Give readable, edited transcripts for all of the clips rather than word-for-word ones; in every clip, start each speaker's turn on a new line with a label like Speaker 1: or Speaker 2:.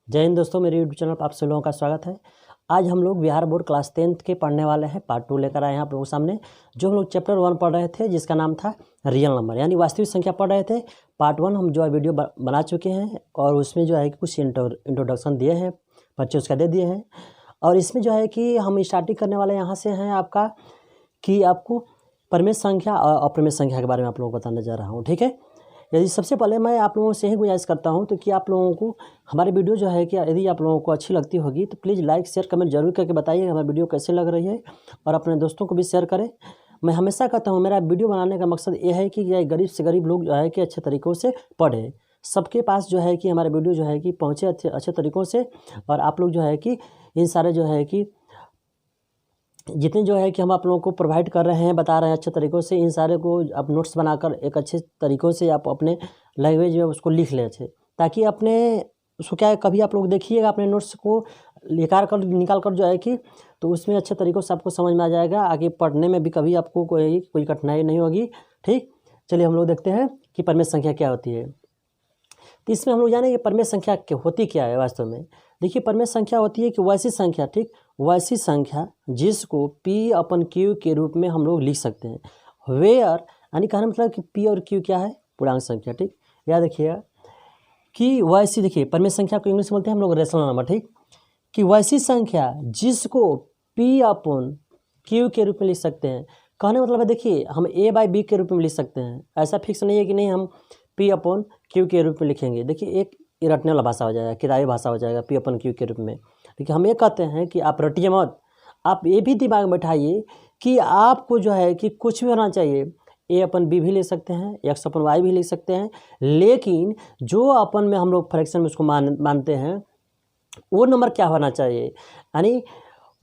Speaker 1: जय हिंद दोस्तों, मेरे यूट्यूब चैनल पर आप सभी लोगों का स्वागत है। आज हम लोग बिहार बोर्ड क्लास 10th के पढ़ने वाले हैं। पार्ट 2 लेकर आए हैं आप लोगों के सामने। जो हम लोग चैप्टर 1 पढ़ रहे थे जिसका नाम था रियल नंबर यानी वास्तविक संख्या पढ़ रहे थे। पार्ट 1 हम जो है वीडियो बना चुके हैं और उसमें जो है कि कुछ इंट्रोडक्शन दिए हैं, बच्चे उसका दे दिए हैं। और इसमें जो है कि हम स्टार्टिंग करने वाले यहाँ से हैं आपका कि आपको परिमेय संख्या और अपरिमेय संख्या के बारे में आप लोगों को बताने जा रहा हूँ। ठीक है, यदि सबसे पहले मैं आप लोगों से ही गुजारिश करता हूं तो कि आप लोगों को हमारी वीडियो जो है कि यदि आप लोगों को अच्छी लगती होगी तो प्लीज़ लाइक शेयर कमेंट जरूर करके बताइए हमारी वीडियो कैसे लग रही है और अपने दोस्तों को भी शेयर करें। मैं हमेशा कहता हूं मेरा वीडियो बनाने का मकसद ये है कि गरीब से गरीब लोग जो है कि अच्छे तरीक़ों से पढ़े, सबके पास जो है कि हमारे वीडियो जो है कि पहुँचे अच्छे तरीक़ों से। और आप लोग जो है कि इन सारे जो है कि जितने जो है कि हम आप लोगों को प्रोवाइड कर रहे हैं, बता रहे हैं अच्छे तरीक़ों से, इन सारे को आप नोट्स बनाकर एक अच्छे तरीक़ों से आप अपने लैंग्वेज में उसको लिख लें अच्छे, ताकि अपने उसको क्या है कभी आप लोग देखिएगा अपने नोट्स को निकाल कर जो है कि तो उसमें अच्छे तरीक़ों से आपको समझ में आ जाएगा। आगे पढ़ने में भी कभी आपको कोई कठिनाई नहीं होगी। ठीक, चलिए हम लोग देखते हैं कि परिमेय संख्या क्या होती है। तो इसमें हम लोग जानेंगे परिमेय संख्या होती क्या है वास्तव में। देखिए, परिमेय संख्या होती है कि वैसी संख्या, ठीक, वैसी संख्या जिसको P/Q के रूप में हम लोग लिख सकते हैं। वेयर यानी कहने मतलब कि P और Q क्या है, पूर्णांक संख्या। ठीक, याद रखिएगा कि वैसी, देखिए परिमेय संख्या को इंग्लिश में बोलते हैं हम लोग रेशनल नंबर। ठीक, कि वैसी संख्या जिसको P/Q के रूप में लिख सकते हैं। कहने मतलब है, देखिए हम A/B के रूप में लिख सकते हैं, ऐसा फिक्स नहीं है कि नहीं हम P/Q के रूप में लिखेंगे। देखिए एक रटने वाला भाषा हो जाएगा, किराए भाषा हो जाएगा P/Q के रूप में। देखिए हम ये कहते हैं कि आप रटिए मत, आप ये भी दिमाग में बैठाइए कि आपको जो है कि कुछ भी होना चाहिए, A/B भी ले सकते हैं, X/Y भी ले सकते हैं, लेकिन जो अपन में हम लोग फ्रैक्शन में उसको मानते हैं वो नंबर क्या होना चाहिए, यानी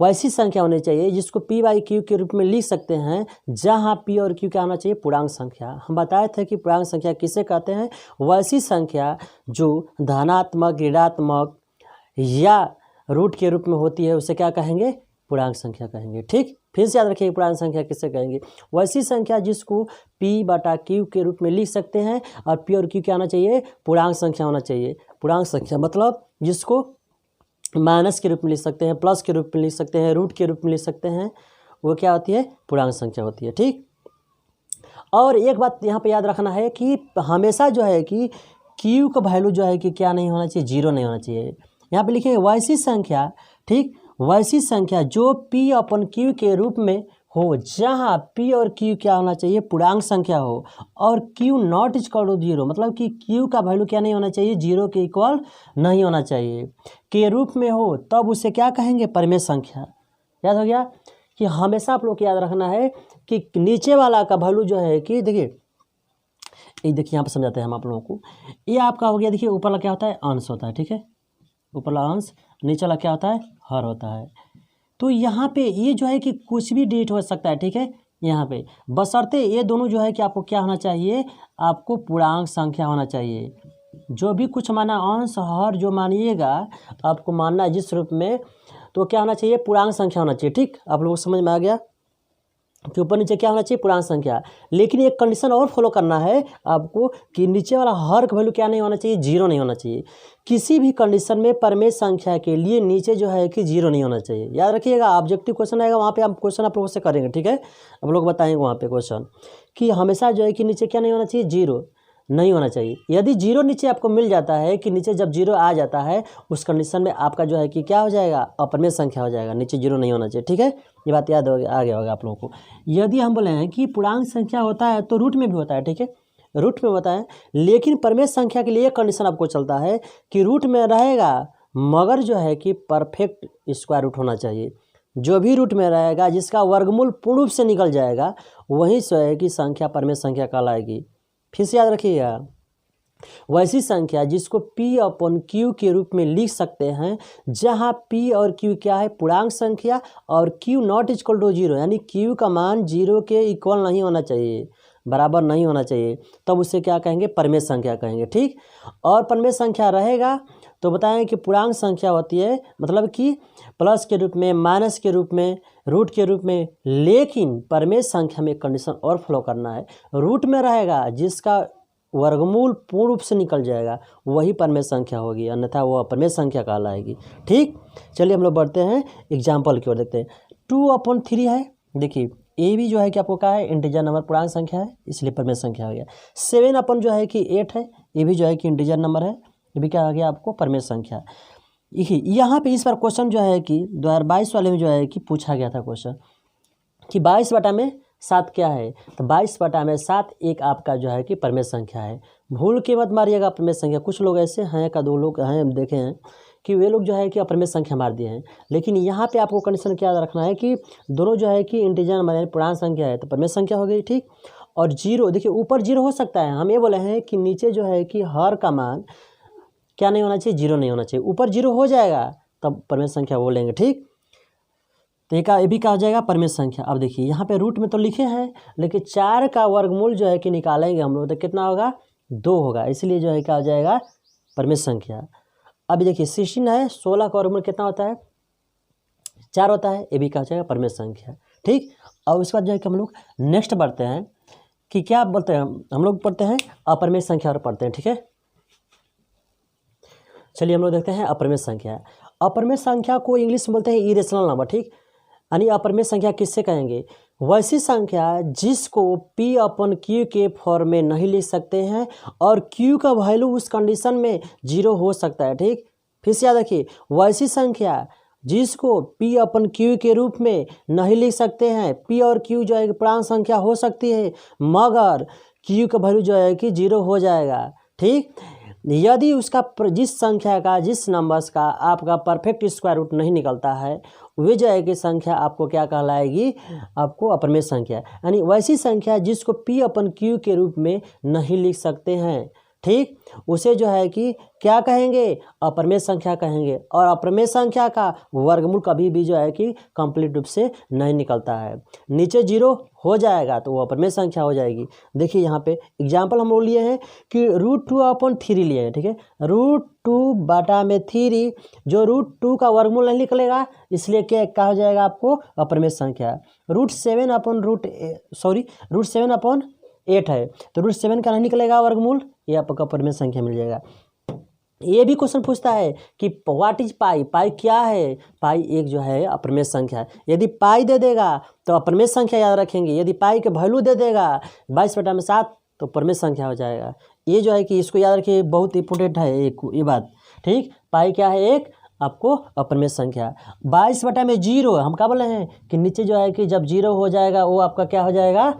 Speaker 1: वैसी संख्या होनी चाहिए जिसको P/Q के रूप में लिख सकते हैं, जहां P और Q क्या होना चाहिए, पूर्णांक संख्या। हम बताए थे कि पूर्णांक संख्या किसे कहते हैं, वैसी संख्या जो धनात्मक, ऋणात्मक या रूट के रूप में होती है उसे क्या कहेंगे, पूर्णांक संख्या कहेंगे। ठीक, फिर से याद रखिए पूर्णांक संख्या किसे कहेंगे, वैसी संख्या जिसको P/Q के रूप में लिख सकते हैं और P और Q क्या होना चाहिए, पूर्णांक संख्या होना चाहिए। पूर्णांक संख्या मतलब जिसको माइनस के रूप में लिख सकते हैं, प्लस के रूप में लिख सकते हैं, रूट के रूप में लिख सकते हैं, वो क्या होती है, पूर्णांक संख्या होती है। ठीक, और एक बात यहाँ पे याद रखना है कि हमेशा जो है कि Q का वैल्यू जो है कि क्या नहीं होना चाहिए, जीरो नहीं होना चाहिए। यहाँ पे लिखेंगे वैसी संख्या, ठीक, वैसी संख्या जो P/Q के रूप में हो, जहाँ P और Q क्या होना चाहिए, पूर्णांक संख्या हो, और Q not equal to zero, मतलब कि Q का वैल्यू क्या नहीं होना चाहिए, जीरो के इक्वल नहीं होना चाहिए, के रूप में हो, तब उसे क्या कहेंगे, परिमेय संख्या। याद हो गया कि हमेशा आप लोग को याद रखना है कि नीचे वाला का वैल्यू जो है कि देखिए देखिए यहाँ पर समझाते हैं हम आप लोगों को। ये आपका हो गया, देखिए ऊपर वाला क्या होता है, अंश होता है। ठीक है, ऊपर वाला अंश, नीचे वाला क्या होता है, हर होता है। तो यहाँ पे ये जो है कि कुछ भी डिजिट हो सकता है। ठीक है, यहाँ पे बशर्ते ये दोनों जो है कि आपको क्या होना चाहिए, आपको पूर्णांक संख्या होना चाहिए। जो भी कुछ माना, अंश हर जो मानिएगा आपको मानना है जिस रूप में, तो क्या होना चाहिए, पूर्णांक संख्या होना चाहिए। ठीक, आप लोगों को समझ में आ गया कि ऊपर नीचे क्या होना चाहिए, पूर्णांक संख्या। लेकिन एक कंडीशन और फॉलो करना है आपको कि नीचे वाला हर का वैल्यू क्या नहीं होना चाहिए, जीरो नहीं होना चाहिए। किसी भी कंडीशन में परिमेय संख्या के लिए नीचे जो है कि जीरो नहीं होना चाहिए। याद रखिएगा, ऑब्जेक्टिव क्वेश्चन आएगा वहाँ पे हम क्वेश्चन आप लोगों से करेंगे। ठीक है, आप लोग बताएंगे वहाँ पे क्वेश्चन कि हमेशा जो है कि नीचे क्या नहीं होना चाहिए, जीरो नहीं होना चाहिए। यदि जीरो नीचे आपको मिल जाता है कि नीचे जब जीरो आ जाता है, उस कंडीशन में आपका जो है कि क्या हो जाएगा, अपरिमेय संख्या हो जाएगा, नीचे जीरो नहीं होना चाहिए। ठीक है, ये बात याद आ गया होगा आप लोगों को। यदि हम बोले हैं कि पूर्णांक संख्या होता है तो रूट में भी होता है। ठीक है, रूट में होता है, लेकिन परिमेय संख्या के लिए कंडीशन आपको चलता है कि रूट में रहेगा मगर जो है कि परफेक्ट स्क्वायर रूट होना चाहिए। जो भी रूट में रहेगा जिसका वर्गमूल पूर्ण रूप से निकल जाएगा, वही जो है कि संख्या परिमेय संख्या कहलाएगी। फिर से याद रखिएगा, वैसी संख्या जिसको P/Q के रूप में लिख सकते हैं, जहां P और Q क्या है, पूर्णांक संख्या, और Q not equal to zero, यानी Q का मान जीरो के इक्वल नहीं होना चाहिए, बराबर नहीं होना चाहिए, तब उसे क्या कहेंगे, परिमेय संख्या कहेंगे। ठीक, और परिमेय संख्या रहेगा तो बताएं कि पूर्णांक संख्या होती है, मतलब कि प्लस के रूप में, माइनस के रूप में, रूट के रूप में। लेकिन परिमेय संख्या में कंडीशन और फॉलो करना है, रूट में रहेगा जिसका वर्गमूल पूर्ण रूप से निकल जाएगा वही परमेय संख्या होगी, अन्यथा वो अपरमेय संख्या कहलाएगी। ठीक, चलिए हम लोग बढ़ते हैं एग्जाम्पल की ओर, देखते हैं। 2/3 है, देखिए ए भी जो है कि आपको क्या है, इंटीजर नंबर पूर्णांक संख्या है, इसलिए परमेय संख्या हो गया। 7 अपन जो है कि 8 है, ये भी जो है कि इंटीजर नंबर है, ये भी क्या आ गया आपको, परमेय संख्या। यहाँ पे इस बार क्वेश्चन जो है कि 2022 वाले में जो है कि पूछा गया था क्वेश्चन कि 22/7 क्या है, तो 22/7 एक आपका जो है कि परमेय संख्या है। भूल के मत मारिएगा परमेय संख्या, कुछ लोग ऐसे हैं, का दो लोग हैं हम देखे हैं कि वे लोग जो है कि अपरमेय संख्या मार दिए हैं, लेकिन यहाँ पे आपको कंडीशन क्या रखना है कि दोनों जो है कि इंटीजर नंबर यानी पूर्णांक संख्या है तो परमेय संख्या हो गई। ठीक, और जीरो, देखिए ऊपर जीरो हो सकता है, हम ये बोले हैं कि नीचे जो है कि हर का मान क्या नहीं होना चाहिए, जीरो नहीं होना चाहिए। ऊपर जीरो हो जाएगा तब परमेय संख्या बोलेंगे। ठीक, तो ये भी क्या हो जाएगा, परमेय संख्या। अब देखिए यहाँ पे रूट में तो लिखे हैं, लेकिन 4 का वर्गमूल जो है कि निकालेंगे हम लोग तो कितना होगा, 2 होगा, इसलिए जो है क्या हो जाएगा, परमेय संख्या। अब देखिए 16 है, 16 का वर्गमूल कितना होता है, 4 होता है, ये भी क्या हो जाएगा, परमेय संख्या। ठीक, और उसके बाद जो है कि हम लोग नेक्स्ट बढ़ते हैं कि क्या बोलते हैं, हम लोग पढ़ते हैं अपरमेय संख्या और पढ़ते हैं। ठीक है, चलिए हम लोग देखते हैं अपरमेय संख्या। अपरमेय संख्या को इंग्लिश में बोलते हैं इरेशनल नंबर। ठीक, यानी अपरमेय संख्या किससे कहेंगे, वैसी संख्या जिसको P/Q के फॉर्म में नहीं लिख सकते हैं और Q का वैल्यू उस कंडीशन में 0 हो सकता है। ठीक, फिर से याद रखिए, वैसी संख्या जिसको P/Q के रूप में नहीं लिख सकते हैं, P और Q जो है कि पूर्णांक संख्या हो सकती है मगर Q का वैल्यू जो है कि 0 हो जाएगा। ठीक, यदि उसका जिस संख्या का, जिस नंबर्स का आपका परफेक्ट स्क्वायर रूट नहीं निकलता है, वे जो है कि संख्या आपको क्या कहलाएगी, आपको अपरमेय संख्या, यानी वैसी संख्या जिसको P/Q के रूप में नहीं लिख सकते हैं। ठीक, उसे जो है कि क्या कहेंगे, अपरमेय संख्या कहेंगे। और अपरमेय संख्या का वर्गमूल कभी भी जो है कि कंप्लीट रूप से नहीं निकलता है, नीचे 0 हो जाएगा तो वो अपरमेय संख्या हो जाएगी। देखिए यहाँ पे एग्जाम्पल हम लोग लिए हैं कि √2/3 लिए हैं। ठीक है, √2/3, जो √2 का वर्गमूल नहीं निकलेगा इसलिए क्या हो जाएगा आपको, अपरमेय संख्या। √7/8 है तो √7 का नहीं निकलेगा वर्गमूल, ये आपका अपरमेय संख्या मिल जाएगा। ये भी क्वेश्चन पूछता है कि व्हाट इज पाई, पाई क्या है, पाई एक जो है अपरमेय संख्या है। यदि पाई दे देगा तो अपरमेय संख्या याद रखेंगे, यदि पाई के वैल्यू दे देगा 22/7 तो परमेय संख्या हो जाएगा। ये जो है कि इसको याद रखिए, बहुत इंपॉर्टेंट है ये बात। ठीक, पाई क्या है, एक आपको अपरमेय संख्या। 22/0 हम क्या बोले हैं कि नीचे जो है कि जब 0 हो जाएगा वो आपका क्या हो जाएगा,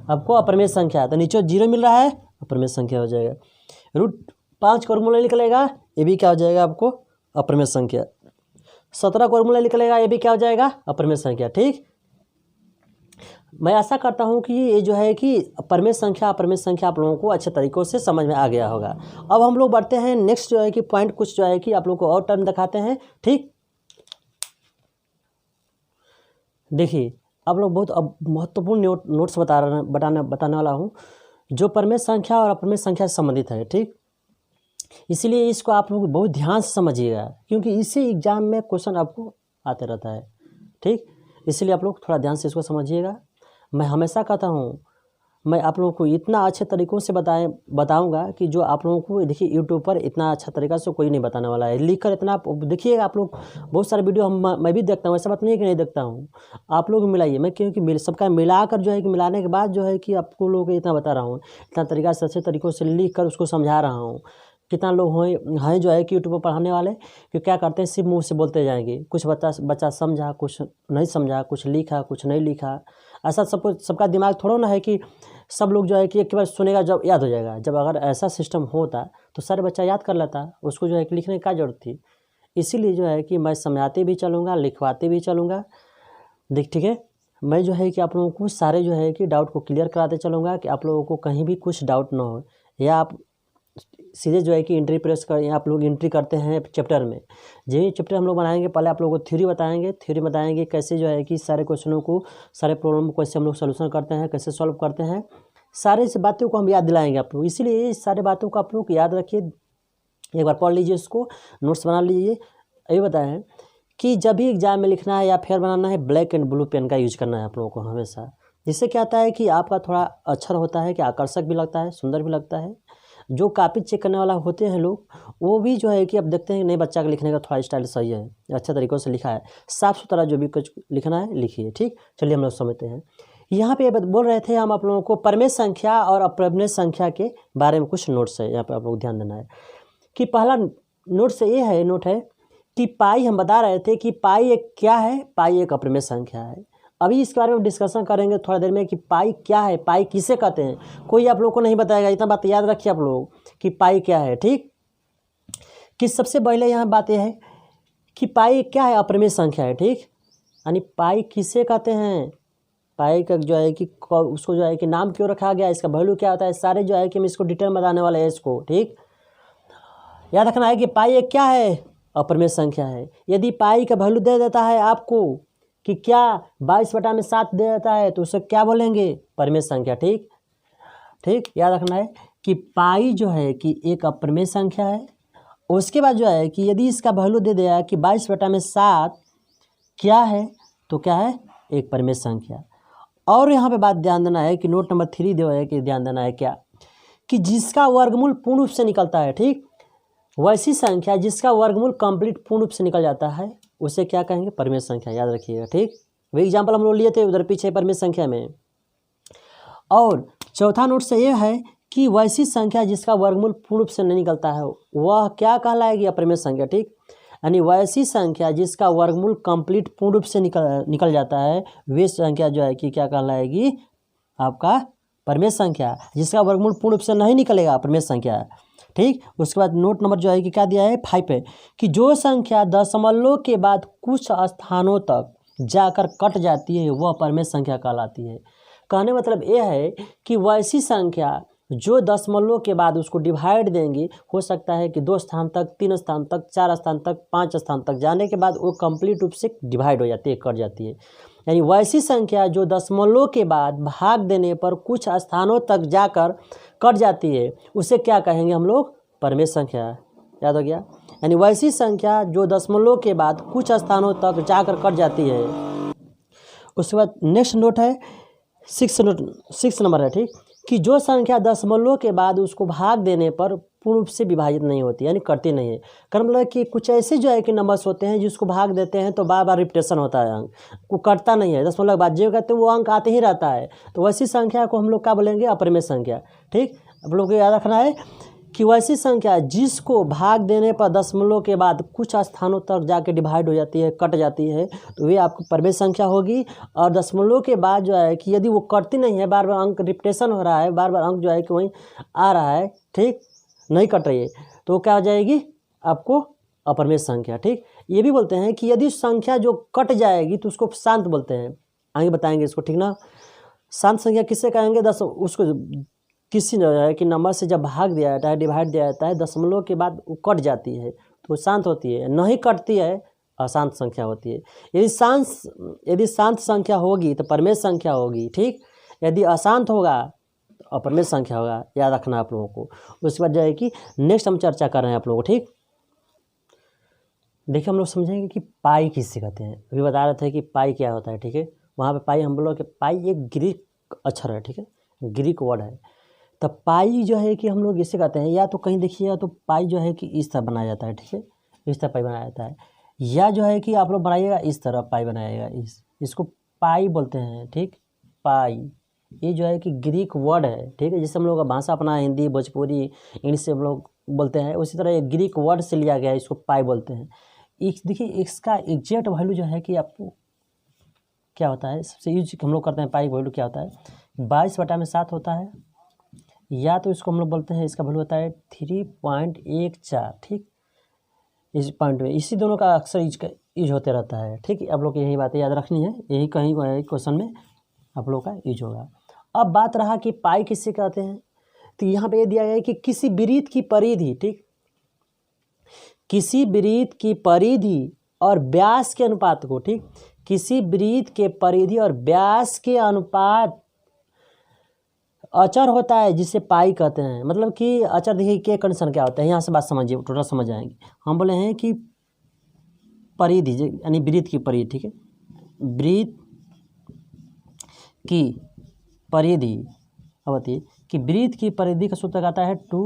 Speaker 1: आपको अपरमेय संख्या, तो नीचे 0 मिल रहा है अपरमेय संख्या हो जाएगा। √5 का वर्गमूल निकलेगा, ये भी क्या हो जाएगा आपको, अपरमेय संख्या। 17 का वर्गमूल निकलेगा, ये भी क्या हो जाएगा, अपरमेय संख्या। ठीक, मैं आशा करता हूँ कि ये जो है कि परमेय संख्या अपरमेय संख्या आप लोगों को अच्छे तरीक़ों से समझ में आ गया होगा। अब हम लोग बढ़ते हैं नेक्स्ट जो है कि पॉइंट, कुछ जो है कि आप लोगों को और टर्म दिखाते हैं। ठीक, देखिए आप लोग बहुत अब महत्वपूर्ण नोट्स बताने वाला हूँ जो परमेय संख्या और अपरमेय संख्या से संबंधित है। ठीक, इसलिए इसको आप लोग बहुत ध्यान से समझिएगा क्योंकि इसी एग्जाम में क्वेश्चन आपको आते रहता है। ठीक, इसलिए आप लोग थोड़ा ध्यान से इसको समझिएगा। मैं हमेशा कहता हूँ, मैं आप लोगों को इतना अच्छे तरीक़ों से बताऊंगा कि जो आप लोगों को देखिए यूट्यूब पर इतना अच्छा तरीक़ा से कोई नहीं बताने वाला है। लिख कर इतना देखिएगा आप लोग, बहुत सारे वीडियो मैं भी देखता हूँ, ऐसा बात नहीं है कि नहीं देखता हूँ, आप लोग मिलाइए। मैं क्योंकि सबका मिलाकर जो है कि मिलाने के बाद जो है कि आपको लोगों को इतना बता रहा हूँ, इतना तरीक़ा से अच्छे तरीक़ों से लिख कर उसको समझा रहा हूँ। कितना लोग हैं जो है कि यूट्यूब पर पढ़ाने वाले कि क्या करते हैं, सिर्फ मुँह से बोलते जाएंगे, कुछ बच्चा समझा, कुछ नहीं समझा, कुछ लिखा, कुछ नहीं लिखा। ऐसा सबका दिमाग थोड़ा ना है कि सब लोग जो है कि एक बार सुनेगा जब याद हो जाएगा। जब अगर ऐसा सिस्टम होता तो सारे बच्चा याद कर लेता, उसको जो है कि लिखने की क्या ज़रूरत थी। इसीलिए जो है कि मैं समझाते भी चलूँगा, लिखवाते भी चलूँगा। ठीक है, मैं जो है कि आप लोगों को सारे जो है कि डाउट को क्लियर कराते चलूँगा कि आप लोगों को कहीं भी कुछ डाउट ना हो, या आप सीधे जो है कि एंट्री प्रेस कर, आप लोग एंट्री करते हैं चैप्टर में। जो चैप्टर हम लोग बनाएंगे, पहले आप लोगों को थ्योरी बताएंगे कैसे जो है कि सारे क्वेश्चनों को, सारे प्रॉब्लम को कैसे हम लोग सोल्यूशन करते हैं, कैसे सॉल्व करते हैं, सारे से बातों को हम याद दिलाएंगे आप लोग। इसीलिए इस सारे बातों को आप लोग याद रखिए, एक बार पढ़ लीजिए, इसको नोट्स बना लीजिए। ये बताएं कि जब भी एग्जाम में लिखना है या फेयर बनाना है, ब्लैक एंड ब्लू पेन का यूज करना है आप लोगों को हमेशा। जिससे क्या होता है कि आपका थोड़ा अक्षर होता है कि आकर्षक भी लगता है, सुंदर भी लगता है। जो कॉपी चेक करने वाला होते हैं लोग, वो भी जो है कि अब देखते हैं नहीं बच्चा का लिखने का थोड़ा स्टाइल सही है, अच्छा तरीक़ों से लिखा है, साफ़ सुथरा जो भी कुछ लिखना है लिखिए। ठीक, चलिए हम लोग समझते हैं। यहाँ पे बोल रहे थे हम आप लोगों को परिमेय संख्या और अपरिमेय संख्या के बारे में कुछ नोट्स है, यहाँ पे आप लोग ध्यान देना है कि पहला नोट है कि पाई, हम बता रहे थे कि पाई एक क्या है, पाई एक अपरिमेय संख्या है। अभी इसके बारे में डिस्कशन करेंगे थोड़ा देर में कि पाई क्या है, पाई किसे कहते हैं, कोई आप लोग को नहीं बताएगा, इतना बात याद रखिए आप लोग कि पाई क्या है। ठीक, कि सबसे पहले यहाँ बात यह है कि पाई क्या है, अपरिमेय संख्या है। ठीक, यानी पाई किसे कहते हैं, पाई का जो है कि उसको जो है कि नाम क्यों रखा गया, इसका वैल्यू क्या होता है, सारे जो है कि हम इसको डिटेल बताने वाले हैं इसको। ठीक, याद रखना है कि पाई एक क्या है, अपरिमेय संख्या है। यदि पाई का वैल्यू दे देता है आपको कि क्या 22/7 दे देता है तो उसे क्या बोलेंगे, परिमेय संख्या। ठीक, ठीक, याद रखना है कि पाई जो है कि एक अपरिमेय संख्या है। उसके बाद जो है कि यदि इसका वैल्यू दे दिया कि 22/7 क्या है तो क्या है, एक परिमेय संख्या। और यहाँ पे बात ध्यान देना है कि नोट नंबर 3 दो है कि ध्यान देना है क्या, कि जिसका वर्गमूल पूर्ण रूप से निकलता है। ठीक, वैसी संख्या जिसका वर्गमूल कंप्लीट पूर्ण रूप से निकल जाता है उसे क्या कहेंगे, परिमेय संख्या। याद रखिएगा। ठीक, वही एग्जाम्पल हम लोग लिए थे उधर पीछे परिमेय संख्या में। और चौथा नोट से यह है कि वैसी संख्या जिसका वर्गमूल पूर्ण रूप से नहीं निकलता है वह क्या कहलाएगी, अपरिमेय संख्या। ठीक, यानी वैसी संख्या जिसका वर्गमूल कंप्लीट पूर्ण रूप से निकल जाता है वे संख्या जो है कि क्या कहलाएगी, आपका परिमेय संख्या। जिसका वर्गमूल पूर्ण रूप से नहीं निकलेगा, अपरिमेय संख्या। ठीक, उसके बाद नोट नंबर जो है कि क्या दिया है, 5 पे, कि जो संख्या दशमलव के बाद कुछ स्थानों तक जाकर कट जाती है वह परिमेय संख्या कहलाती है। कहने मतलब यह है कि वैसी संख्या जो दशमलव के बाद उसको डिवाइड देंगी, हो सकता है कि 2 स्थान तक, 3 स्थान तक, 4 स्थान तक, 5 स्थान तक जाने के बाद वो कंप्लीट रूप से डिवाइड हो जाती है, कट जाती है। यानी वैसी संख्या जो दशमलव के बाद भाग देने पर कुछ स्थानों तक जाकर कट जाती है उसे क्या कहेंगे हम लोग, परिमेय संख्या। याद हो गया। यानी वैसी संख्या जो दशमलव के बाद कुछ स्थानों तक जाकर कट जाती है। उसके बाद नेक्स्ट नोट है 6 नंबर है। ठीक, कि जो संख्या दशमलव के बाद उसको भाग देने पर पूर्ण रूप से विभाजित नहीं होती, यानी कटती नहीं है। कारण मतलब कि कुछ ऐसे जो है कि नंबर्स होते हैं जिसको भाग देते हैं तो बार बार रिपीटेशन होता है, अंक को कटता नहीं है, दशमलव के बाद जो कहते हैं वो अंक आते ही रहता है, तो वैसी संख्या को हम लोग क्या बोलेंगे, अपरिमेय संख्या। ठीक, आप लोग को याद रखना है कि वैसी संख्या जिसको भाग देने पर दशमलव के बाद कुछ स्थानों तक जाके डिवाइड हो जाती है, कट जाती है, तो वे आपको परिमेय संख्या होगी। और दशमलव के बाद जो है कि यदि वो कटती नहीं है, बार बार अंक रिपीटेशन हो रहा है, बार बार अंक जो है कि वहीं आ रहा है, ठीक, नहीं कट रही है, तो क्या हो जाएगी आपको, अपरिमेय संख्या। ठीक, ये भी बोलते हैं कि यदि संख्या जो कट जाएगी तो उसको शांत बोलते हैं, आगे बताएंगे इसको। ठीक ना, शांत संख्या किससे कहेंगे, उसको किसी जो है कि नंबर से जब भाग दिया जाता है, डिवाइड दिया जाता है, दशमलव के बाद वो कट जाती है तो शांत होती है, नहीं कटती है अशांत संख्या होती है। यदि शांत संख्या होगी तो परिमेय संख्या होगी। ठीक, यदि अशांत होगा तो अपरिमेय संख्या होगा, याद रखना आप लोगों को। उसके बाद जो है कि नेक्स्ट हम चर्चा कर रहे हैं आप लोगों को। ठीक, देखिए हम लोग समझेंगे कि पाई किससे कहते हैं। अभी बता रहे थे कि पाई क्या होता है। ठीक है, वहाँ पे पाई हम बोलो कि पाई एक ग्रीक अक्षर है। ठीक है, ग्रीक वर्ड है। तो पाई जो है कि हम लोग इसे कहते हैं, या तो कहीं देखिएगा तो पाई जो है कि इस तरह बनाया जाता है। ठीक है, इस तरह पाई बनाया जाता है, या जो है कि आप लोग बनाइएगा इस तरह पाई बनाइएगा, इसको पाई बोलते हैं। ठीक, पाई ये जो है कि ग्रीक वर्ड है। ठीक है, जैसे हम लोग का भाषा अपना हिंदी, भोजपुरी, इंग्लिश से हम लोग बोलते हैं, उसी तरह ये ग्रीक वर्ड से लिया गया है, इसको पाई बोलते हैं। देखिए इसका एग्जैक्ट वैल्यू जो है कि आपको क्या होता है, सबसे यूज हम लोग करते हैं पाई वैल्यू क्या होता है, 22/7 होता है, या तो इसको हम लोग बोलते हैं, इसका वैल्यू होता है 3.14। ठीक, इस पॉइंट में इसी दोनों का अक्सर यूज होते रहता है। ठीक, आप लोग को यही बातें याद रखनी है, यही कहीं क्वेश्चन में आप लोग का यूज होगा। अब बात रहा कि पाई किससे कहते हैं, तो यहाँ पे ये दिया गया है कि किसी वृत्त की परिधि, ठीक, किसी वृत्त की परिधि और व्यास के अनुपात को, ठीक, किसी वृत्त के परिधि और व्यास के अनुपात अचर होता है जिसे पाई कहते हैं। मतलब कि अचर देखिए के कंडीशन क्या होता है, यहाँ से बात समझिए, टोटल समझ जाएंगे। हम बोले हैं कि परिधि यानी वृत्त की परिधि, ठीक है, वृत्त की परिधि, अब बताइए कि वृत्त की परिधि का सूत्र आता है 2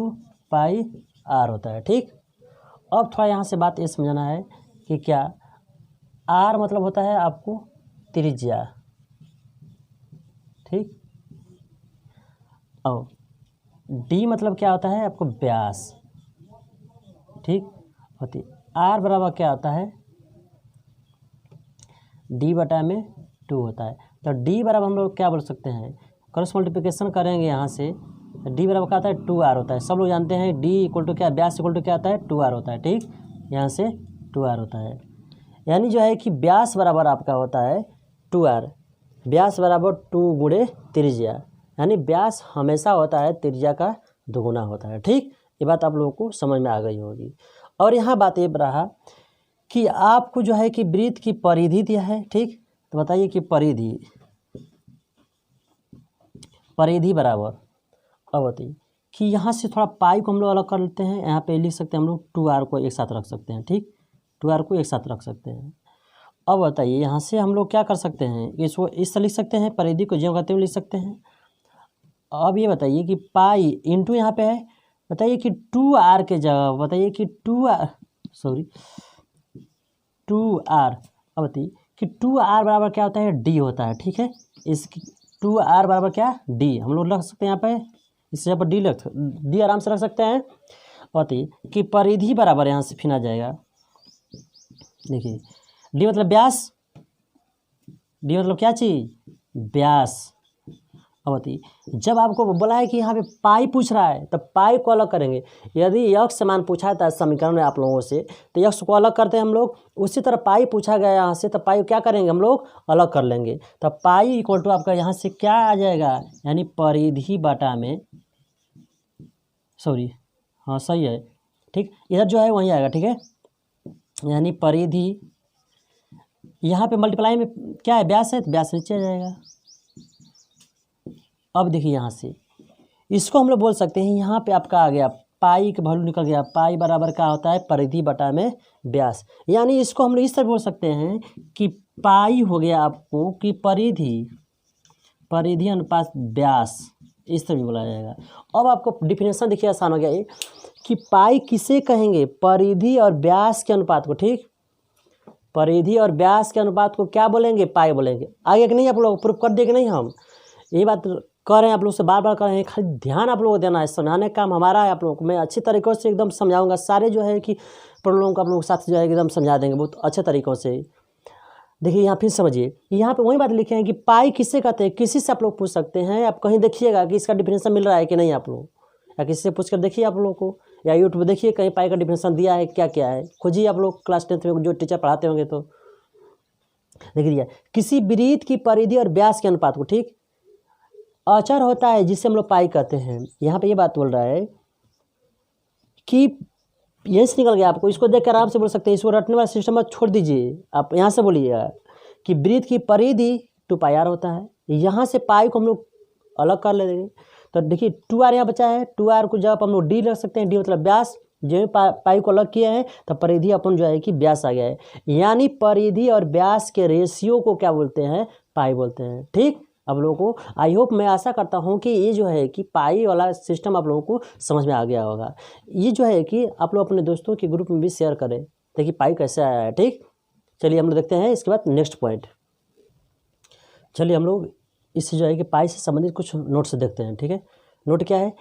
Speaker 1: पाई आर होता है। ठीक, अब थोड़ा यहाँ से बात ये समझना है कि क्या आर मतलब होता है आपको त्रिज्या। ठीक, और डी मतलब क्या होता है आपको व्यास। ठीक, होती आर बराबर क्या होता है डी बटा में 2 होता है। तो डी बराबर हम लोग क्या बोल सकते हैं, क्रॉस मल्टीप्लिकेशन करेंगे यहाँ से, डी बराबर क्या होता है 2r होता है। सब लोग जानते हैं डी इक्वल टू क्या, व्यास इक्वल टू क्या होता है 2r होता है। ठीक, यहाँ से 2r होता है, यानी जो है कि व्यास बराबर आपका होता है 2r, व्यास बराबर 2 गुणे त्रिज्या, यानी व्यास हमेशा होता है त्रिज्या का दोगुना होता है। ठीक, ये बात आप लोगों को समझ में आ गई होगी। और यहाँ बात ये रहा कि आपको जो है कि वृत्त की परिधि दिया है। ठीक, तो बताइए कि परिधि बराबर, अब बताइए कि यहाँ से थोड़ा पाई को हम लोग अलग कर लेते हैं, यहाँ पे लिख सकते हैं हम लोग 2r को एक साथ रख सकते हैं। ठीक, 2r को एक साथ रख सकते हैं। अब बताइए यहाँ से हम लोग क्या कर सकते हैं, इसको इस तरह लिख सकते हैं, परिधि को ज्यों कहते हुए लिख सकते हैं। अब ये बताइए कि पाई इंटू यहाँ पे है, बताइए कि 2r के जगह बताइए कि 2r, अब बताइए कि 2r बराबर क्या होता है d होता है। ठीक है, इसकी 2r बराबर क्या d हम लोग रख सकते हैं यहाँ पे, इससे यहाँ पर डी आराम से रख सकते हैं। बताइए कि परिधि बराबर यहाँ से फिर आ जाएगा, देखिए डी मतलब व्यास, डी मतलब क्या चीज़, व्यास। अब बताइए जब आपको बोला है कि यहाँ पे पाई पूछ रहा है, तब पाई को अलग करेंगे। यदि यक्स समान पूछा था समीकरण में आप लोगों से, तो यक्स को अलग करते हैं हम लोग। उसी तरह पाई पूछा गया यहाँ से, तो पाई क्या करेंगे हम लोग, अलग कर लेंगे। तो पाई इक्वल टू आपका यहाँ से क्या आ जाएगा, यानी परिधि बटा में, हाँ सही है। ठीक, इधर जो है वहीं आएगा। ठीक है, यानी परिधि, यहाँ पे मल्टीप्लाई में क्या है व्यास है, तो व्यास नीचे आ जाएगा। अब देखिए यहाँ से इसको हम लोग बोल सकते हैं, यहाँ पे आपका आ गया पाई का वैल्यू निकल गया, पाई बराबर क्या होता है परिधि बटा में व्यास। यानी इसको हम लोग इस तरह बोल सकते हैं कि पाई हो गया आपको कि परिधि अनुपात व्यास, इस तरह भी बोला जाएगा। अब आपको डिफिनेशन देखिए आसान हो गया ये कि पाई किसे कहेंगे, परिधि और व्यास के अनुपात को। ठीक, परिधि और व्यास के अनुपात को क्या बोलेंगे, पाई बोलेंगे। आगे कि नहीं आप लोग प्रूफ कर देंगे, नहीं हम ये बात कर रहे हैं आप लोग से, बार बार कर रहे हैं, खाली ध्यान आप लोगों को देना है, समझाने का काम हमारा है। आप लोगों को मैं अच्छी तरीक़ों से एकदम समझाऊंगा, सारे जो है कि प्रॉब्लम को आप लोगों के साथ जो है एकदम समझा देंगे बहुत अच्छे तरीक़ों से। देखिए यहाँ फिर समझिए, यहाँ पे वही बात लिखे हैं कि पाई किससे कहते हैं, किसी से आप लोग पूछ सकते हैं। आप कहीं देखिएगा कि इसका डिफिनेशन मिल रहा है कि नहीं आप लोग, या किसी से पूछ कर देखिए आप लोग को, या यूट्यूब देखिए कहीं पाई का डिफिनेशन दिया है क्या क्या है, खोजिए आप लोग क्लास 10th में जो टीचर पढ़ाते होंगे। तो देखिए किसी वृत्त की परिधि और व्यास के अनुपात को, ठीक, अचर होता है जिसे हम लोग पाई कहते हैं। यहाँ पे ये बात बोल रहा है कि यहीं से निकल गया आपको, इसको देख कर आराम से बोल सकते हैं, इसको रटने वाला सिस्टम में छोड़ दीजिए, आप यहाँ से बोलिएगा कि वृत्त की परिधि 2πr होता है। यहाँ से पाई को हम लोग अलग कर लेंगे, तो देखिए 2r यहाँ बचा है, 2r को जब हम लोग डी रख सकते हैं, डी मतलब व्यास, जो पाई को अलग किया है तो परिधि अपन जो है कि व्यास आ गया है। यानी परिधि और व्यास के रेशियो को क्या बोलते हैं, पाई बोलते हैं। ठीक, आप लोगों को आई होप, मैं आशा करता हूँ कि ये जो है कि पाई वाला सिस्टम आप लोगों को समझ में आ गया होगा। ये जो है कि आप लोग अपने दोस्तों के ग्रुप में भी शेयर करें, देखिए पाई कैसे आया है। ठीक, चलिए हम लोग देखते हैं इसके बाद नेक्स्ट पॉइंट। चलिए हम लोग इससे जो है कि पाई से संबंधित कुछ नोट्स देखते हैं। ठीक है, नोट क्या है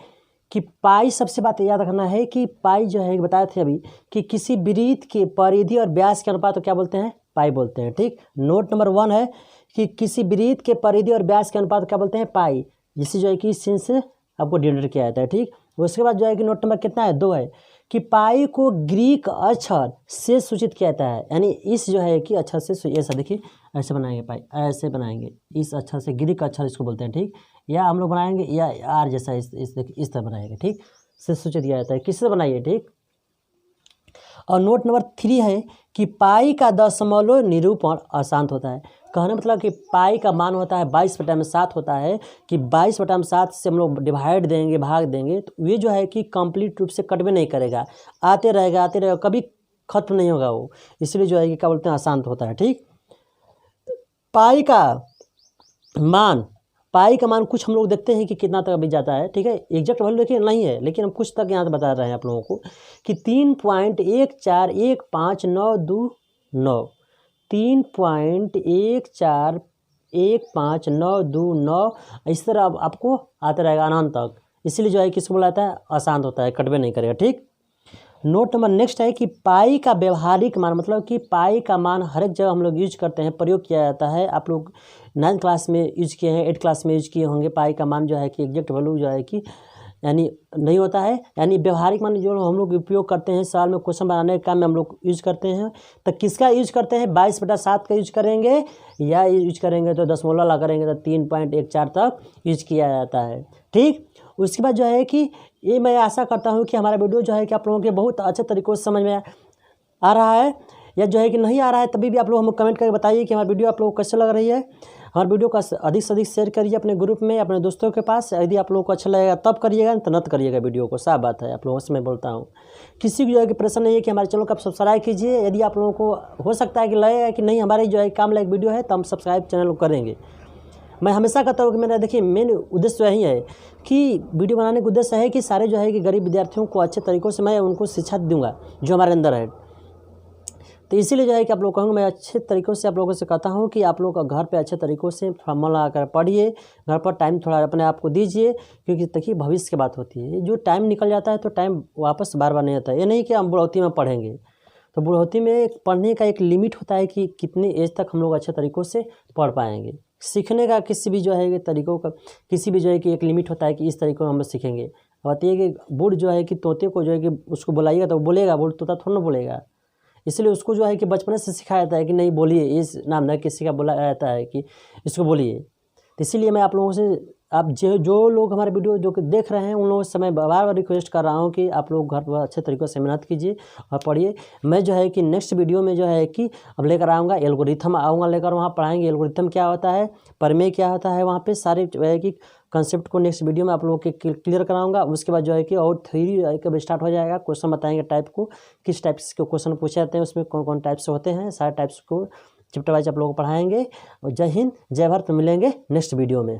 Speaker 1: कि पाई, सबसे बात याद रखना है कि पाई जो है बताए थे अभी कि किसी वृत्त के परिधि और व्यास के अनुपात को क्या बोलते हैं, पाई बोलते हैं। ठीक, नोट नंबर 1 है कि किसी वृत्त के परिधि और व्यास के अनुपात को क्या बोलते हैं, पाई, जिससे जो है कि इस से आपको डिनोट किया जाता है। ठीक, उसके बाद जो है कि नोट नंबर कितना है, 2 है कि पाई को ग्रीक अक्षर से सूचित किया जाता है। यानी इस जो है कि अक्षर से, ऐसा देखिए ऐसे बनाएंगे पाई, ऐसे बनाएंगे, इस अक्षर से ग्रीक अक्षर इसको बोलते हैं। ठीक, या हम लोग बनाएंगे या आर जैसा इस तरह बनाएंगे। ठीक, से सूचित किया जाता है, किससे बनाइए। ठीक, और नोट नंबर 3 है कि पाई का दशमलव निरूपण अशांत होता है। कहने मतलब कि पाई का मान होता है 22/7 होता है कि 22/7 से हम लोग डिवाइड देंगे, भाग देंगे, तो ये जो है कि कंप्लीट रूप से कट भी नहीं करेगा, आते रहेगा, कभी खत्म नहीं होगा वो, इसलिए जो है कि क्या बोलते हैं, अशांत होता है। ठीक, पाई का मान पाई का मान कुछ हम लोग देखते हैं कि कितना तक अभी जाता है, ठीक है। एग्जैक्ट वैल्यू देखिए नहीं है, लेकिन हम कुछ तक यहाँ से बता रहे हैं आप लोगों को कि 3.1414929 3.1415929 इस तरह अब आपको आता रहेगा अनंत तक। इसीलिए जो है किसको बोला जाता है, आसान होता है, कटवे नहीं करेगा, ठीक। नोट नंबर नेक्स्ट है कि पाई का व्यवहारिक मान, मतलब कि पाई का मान हर एक जगह हम लोग यूज करते हैं, प्रयोग किया जाता है। आप लोग 9th क्लास में यूज किए हैं, 8th क्लास में यूज किए होंगे। पाई का मान जो है कि एग्जैक्ट वैल्यू जो है कि यानी नहीं होता है, यानी व्यवहारिक मान जो हम लोग उपयोग करते हैं साल में क्वेश्चन बनाने के काम में हम लोग यूज करते हैं। तो किसका यूज करते हैं, 22/7 का यूज करेंगे, या यूज करेंगे तो दशमलव ला करेंगे तो 3.14 तक यूज किया जाता है, ठीक। उसके बाद जो है कि ये मैं आशा करता हूँ कि हमारा वीडियो जो है कि आप लोगों के बहुत अच्छे तरीक़ों से समझ में आ रहा है, या जो है कि नहीं आ रहा है तभी भी आप लोग हमें कमेंट करके बताइए कि हमारी वीडियो आप लोगों को कैसे लग रही है। हमारे वीडियो का अधिक से अधिक शेयर करिए अपने ग्रुप में, अपने दोस्तों के पास। यदि आप लोगों को अच्छा लगेगा तब करिएगा, तो नत करिएगा वीडियो को, साफ बात है आप लोगों से मैं बोलता हूँ। किसी की जो है कि प्रश्न नहीं है कि हमारे चैनल को आप सब्सक्राइब कीजिए। यदि आप लोगों को हो सकता है कि लगेगा कि नहीं हमारे जो है काम लायक वीडियो है तो हम सब्सक्राइब चैनल को करेंगे। मैं हमेशा कहता हूँ कि मेरा देखिए मेन उद्देश्य यही है कि वीडियो बनाने का उद्देश्य है कि सारे जो है कि गरीब विद्यार्थियों को अच्छे तरीक़ों से मैं उनको शिक्षा दूंगा जो हमारे अंदर है। तो इसीलिए जो है कि आप लोग कहूँगा, मैं अच्छे तरीक़ों से आप लोगों से कहता हूँ कि आप लोग का घर पे अच्छे तरीक़ों से मन लगा कर पढ़िए, घर पर टाइम थोड़ा अपने आप को दीजिए, क्योंकि देखिए भविष्य की बात होती है। जो टाइम निकल जाता है तो टाइम वापस बार बार नहीं आता है। ये नहीं कि हम बुढ़ौती में पढ़ेंगे, तो बुढ़ौती में पढ़ने का एक लिमिट होता है कि कितने एज तक हम लोग अच्छे तरीक़ों से पढ़ पाएंगे। सीखने का किसी भी जो है तरीक़ों का किसी भी जो है कि एक लिमिट होता है कि इस तरीक़ों हम सीखेंगे। बात ये कि बूढ़ जो है कि तोते को जो है कि उसको बुलाइएगा तो वो बोलेगा, बूढ़ तोता थोड़ा ना बोलेगा। इसलिए उसको जो है कि बचपन से सिखाया जाता है कि नहीं बोलिए, इस नाम ना किसी का बोला जाता है कि इसको बोलिए। तो इसीलिए मैं आप लोगों से आप जो लोग हमारे वीडियो जो कि देख रहे हैं उन लोगों से मैं बार बार रिक्वेस्ट कर रहा हूँ कि आप लोग घर पर अच्छे तरीक़े से मेहनत कीजिए और पढ़िए। मैं जो है कि नेक्स्ट वीडियो में जो है कि अब लेकर आऊँगा एल्गोरिथम आऊँगा लेकर, वहाँ पढ़ाएंगे एल्गोरिथम क्या होता है, प्रमेय क्या होता है, वहाँ पे सारे जो है कि कंसेप्ट को नेक्स्ट वीडियो में आप लोगों के क्लियर कराऊंगा। उसके बाद जो है कि और थ्योरी कब स्टार्ट हो जाएगा, क्वेश्चन बताएंगे टाइप को, किस टाइप के क्वेश्चन पूछे जाते हैं, उसमें कौन कौन टाइप से होते हैं, सारे टाइप्स को चैप्टर वाइज आप लोगों को पढ़ाएंगे। और जय हिंद जय भारत, मिलेंगे नेक्स्ट वीडियो में।